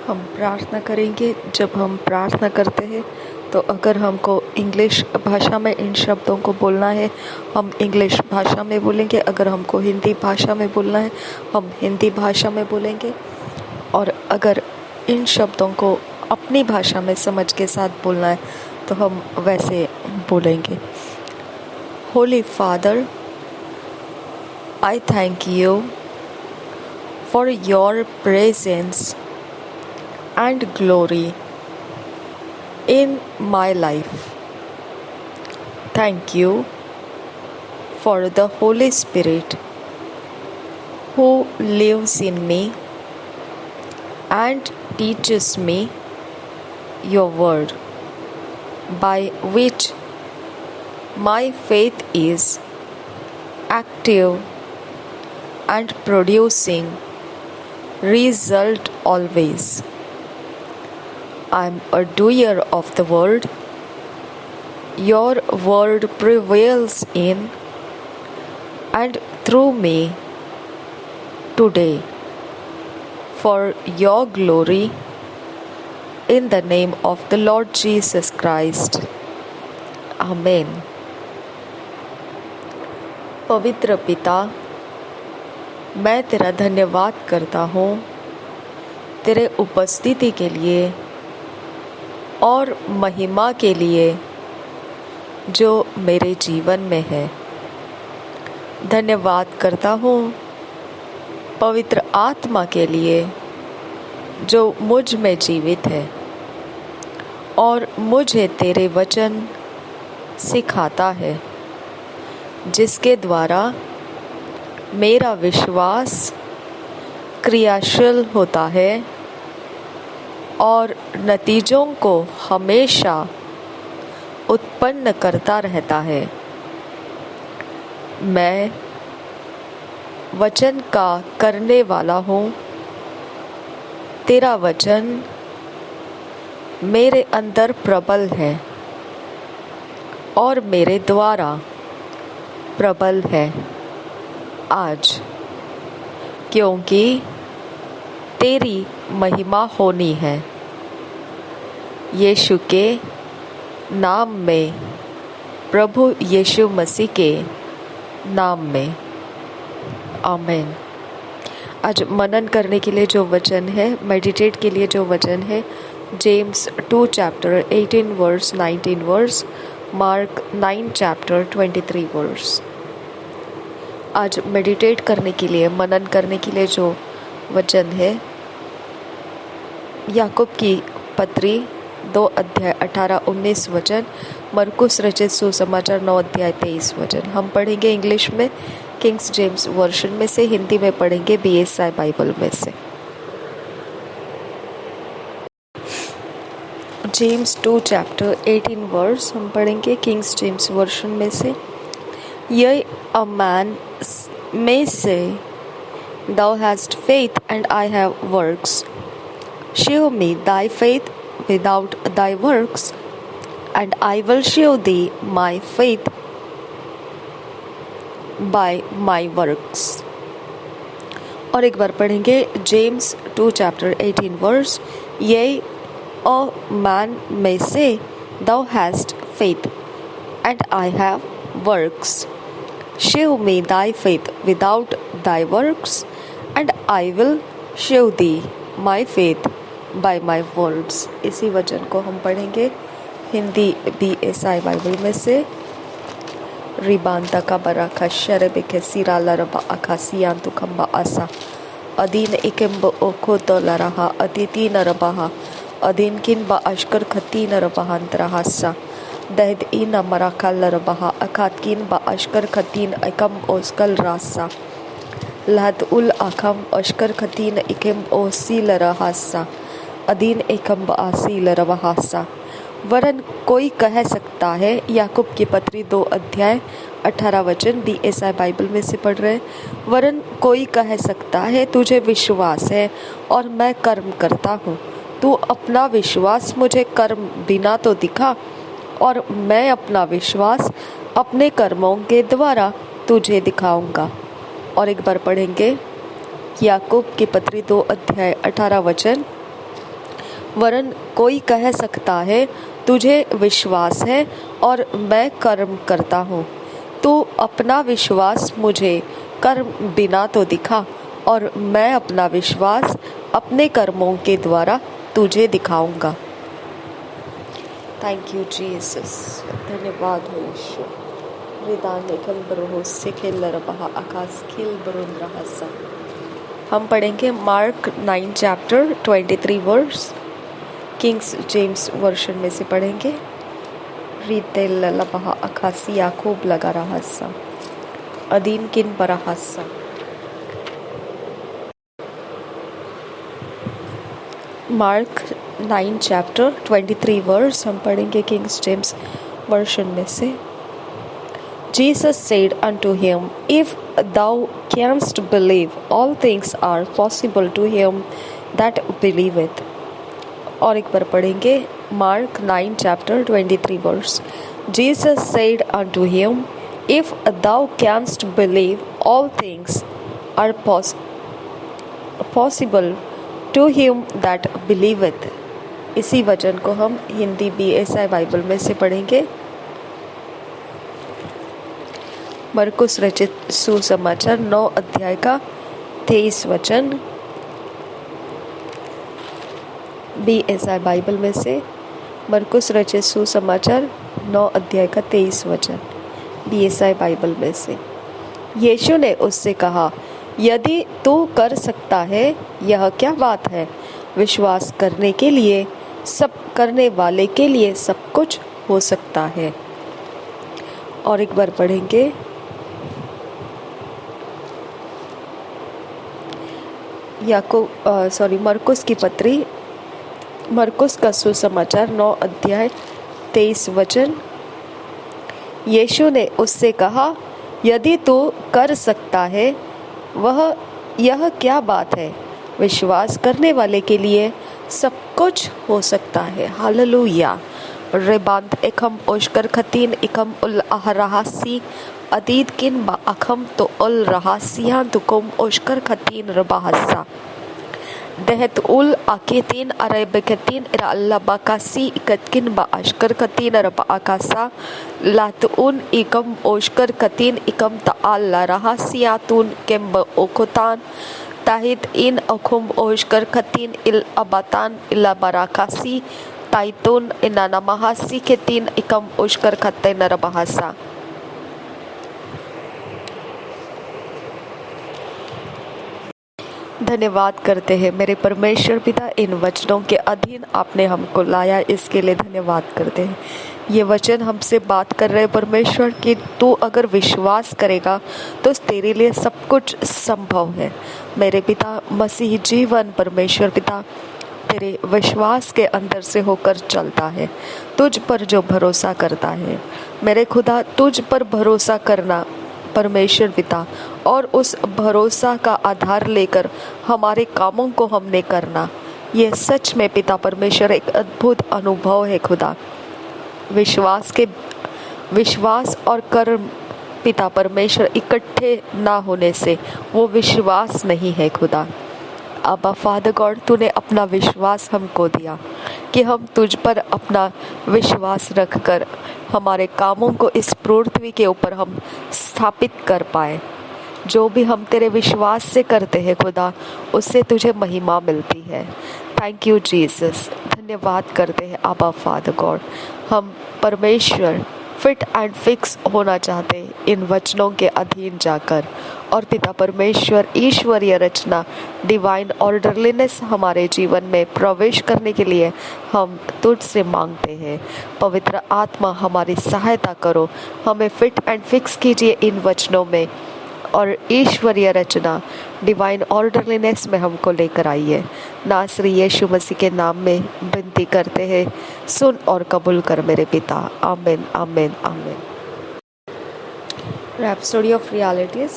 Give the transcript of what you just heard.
हम प्रार्थना करेंगे। जब हम प्रार्थना करते हैं तो अगर हमको इंग्लिश भाषा में इन शब्दों को बोलना है, हम इंग्लिश भाषा में बोलेंगे। अगर हमको हिंदी भाषा में बोलना है, हम हिंदी भाषा में बोलेंगे। और अगर इन शब्दों को अपनी भाषा में समझ के साथ बोलना है तो हम वैसे बोलेंगे। Holi father, I thank you for your presence and glory in my life. Thank you for the Holy Spirit who lives in me and teaches me your word, by which my faith is active and producing result always. I am a doer of the word. Your word prevails in and through me today for your glory, in the name of the Lord Jesus Christ. Amen. पवित्र पिता, मैं तेरा धन्यवाद करता हूँ तेरे उपस्थिति के लिए और महिमा के लिए जो मेरे जीवन में है। धन्यवाद करता हूँ पवित्र आत्मा के लिए जो मुझ में जीवित है और मुझे तेरे वचन सिखाता है, जिसके द्वारा मेरा विश्वास क्रियाशील होता है और नतीजों को हमेशा उत्पन्न करता रहता है। मैं वचन का करने वाला हूँ। तेरा वचन मेरे अंदर प्रबल है और मेरे द्वारा प्रबल है आज, क्योंकि तेरी महिमा होनी है। यीशु के नाम में, प्रभु यीशु मसीह के नाम में, आमीन। आज मनन करने के लिए जो वचन है, मेडिटेट के लिए जो वचन है, James 2 chapter 18 verse 19 verse, Mark 9 chapter 23 verse. आज मेडिटेट करने के लिए, मनन करने के लिए जो वचन है, याकूब की पत्री 2 अध्याय 18-19 वचन, मरकुस रचित सुसमाचार 9 अध्याय 23 वचन। हम पढ़ेंगे इंग्लिश में किंग्स जेम्स वर्जन में से, हिंदी में पढ़ेंगे BSI बाइबल में से। जेम्स 2 चैप्टर 18 वर्स हम पढ़ेंगे किंग्स जेम्स वर्जन में से। Yea, a man may say, Thou hast faith, and I have works. Show me thy faith without thy works, and I will show thee my faith by my works. और एक बार पढ़ेंगे James 2 chapter 18 verse. Yea, a man may say, Thou hast faith, and I have works. Show me thy faith without thy works, and I will show thee my faith by my words. इसी वचन को हम पढ़ेंगे Hindi BSI Bible में से। रिबांता का Baraka शरबिके सिरा लरबा अखासियांतु खंबा आसा अदीन इकेम्ब ओखो तो लरहा अतिथि नरबाहा अदीन किन बा अश्कर खती नरबाहांतरहासा दहद इन मराकल लरबाहा अखातकिन बा अश्कर खतीन एकम ओस्कल रासा लहद उल अखम अश्कर खतीन इकेम ओसी लरहासा अदीन एकम बा आसी लरबाहासा। वरन कोई कह सकता है, याकूब की पत्री 2 अध्याय 18 वचन BSI बाइबल में से पढ़ रहे। वरन कोई कह सकता है, तुझे विश्वास है और मैं कर्म करता हूँ। तू अपना विश्वास मुझे कर्म बिना तो दिखा, और मैं अपना विश्वास अपने कर्मों के द्वारा तुझे दिखाऊंगा। और एक बार पढ़ेंगे याकूब की पत्री 2 अध्याय 18 वचन। वरन कोई कह सकता है तुझे विश्वास है और मैं कर्म करता हूँ। तू अपना विश्वास मुझे कर्म बिना तो दिखा, और मैं अपना विश्वास अपने कर्मों के द्वारा तुझे दिखाऊंगा। Thank you Jesus. धन्यवाद हो ईश्वर। हम पढ़ेंगे Mark 9 chapter 23 verse, Kings James version में से पढ़ेंगे। रीतेलबहा अखासी याकूब लगा रहा सा अदीन किन बराहसा। मार्क 9 चैप्टर 23 वर्स हम पढ़ेंगे किंग्स जेम्स वर्शन में से। Jesus said unto him, If thou canst believe, all things are possible to him that believeth. और एक बार पढ़ेंगे Mark 9 chapter 23 verse. Jesus said unto him, If thou canst believe, all things are possible to him that believeth. इसी वचन को हम Hindi BSI Bible में से पढ़ेंगे। मरकुस रचित सुसमाचार 9 अध्याय का 23 वचन, BSI बाइबल में से। मरकुस रचित सुसमाचार 9 अध्याय का 23 वचन, BSI बाइबल में से। यीशु ने उससे कहा, यदि तू कर सकता है, यह क्या बात है? विश्वास करने वाले के लिए सब कुछ हो सकता है। और एक बार पढ़ेंगे मरकुस की पत्री, मरकुस का सुसमाचार 9 अध्याय 23 वचन। यीशु ने उससे कहा, यदि तू कर सकता है, यह क्या बात है? विश्वास करने वाले के लिए सब कुछ हो सकता है। हालेलुया। रेबांत एकम ओशकर खतीन एकम उल अहरासी अदीद किन बा अखम तो उल रहासियां तुकुम ओशकर खतीन रबाहसा दहत उल आकेतीन अरेबकतीन इरा अल्लाह बाकासी इकतकिन बा अशकर खतीन रबा आकासा लातुन इकम ओशकर खतीन इकम ताल रहासियातुन केम ब ओकोतान ताहित इन अखुम ओशकर खतीन इल अबातान इला बराकासी ताइतुन इनाना महासी के तीन इकम ओशकर खत्ते नरबहासा। धन्यवाद करते हैं मेरे परमेश्वर पिता, इन वचनों के अधीन आपने हमको लाया, इसके लिए धन्यवाद करते हैं। ये वचन हमसे बात कर रहे हैं परमेश्वर कि तू अगर विश्वास करेगा तो तेरे लिए सब कुछ संभव है। मेरे पिता मसीह जीवन परमेश्वर पिता तेरे विश्वास के अंदर से होकर चलता है। तुझ पर जो भरोसा करता है मेरे खुदा, तुझ पर भरोसा करना परमेश्वर पिता, और उस भरोसा का आधार लेकर हमारे कामों को हमने करना, ये सच में पिता परमेश्वर एक अद्भुत अनुभव है खुदा। विश्वास और कर्म पिता परमेश्वर इकट्ठे ना होने से वो विश्वास नहीं है खुदा। अब्बा फादर गॉड, तूने अपना विश्वास हमको दिया कि हम तुझ पर अपना विश्वास रखकर हमारे कामों को इस पृथ्वी के ऊपर हम स्थापित कर पाए। जो भी हम तेरे विश्वास से करते हैं खुदा, उससे तुझे महिमा मिलती है। Thank you Jesus. धन्यवाद करते हैं अब्बा फादर गॉड। हम परमेश्वर फिट एंड फिक्स होना चाहते हैं इन वचनों के अधीन जाकर, और पिता परमेश्वर ईश्वरीय रचना डिवाइन ऑर्डरलीनेस हमारे जीवन में प्रवेश करने के लिए हम तुझसे मांगते हैं। पवित्र आत्मा हमारी सहायता करो, हमें फिट एंड फिक्स कीजिए इन वचनों में, और ईश्वरीय रचना डिवाइन ऑर्डरलीनेस में हमको लेकर आइए। नासरी यीशु मसीह के नाम में विनती करते हैं, सुन और कबूल कर मेरे पिता। आमीन आमीन आमीन। Rhapsody of realities.